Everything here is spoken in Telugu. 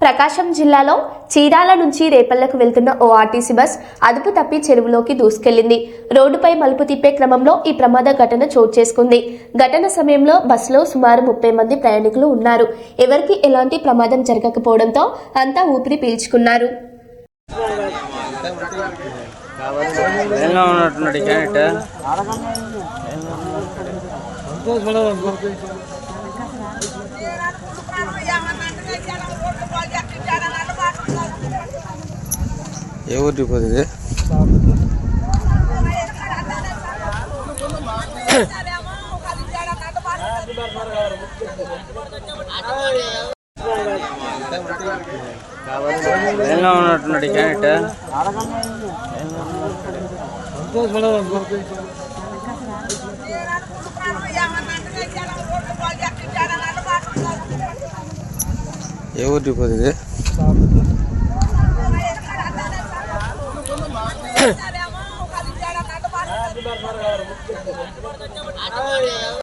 ప్రకాశం జిల్లాలో చీరాల నుంచి రేపల్లకు వెళ్తున్న ఓ ఆర్టీసీ బస్ అదుపు తప్పి చెరువులోకి దూసుకెళ్లింది. రోడ్డుపై మలుపు తిప్పే క్రమంలో ఈ ప్రమాద ఘటన చోటు చేసుకుంది. ఘటన సమయంలో బస్సులో సుమారు 30 మంది ప్రయాణికులు ఉన్నారు. ఎవరికి ఎలాంటి ప్రమాదం జరగకపోవడంతో అంతా ఊపిరి పీల్చుకున్నారు. ఏ ఊరికి పోతుంది? ఉన్నట్టున్నాడు క్యారెట్. ఏ ఊరికి పోతుంది?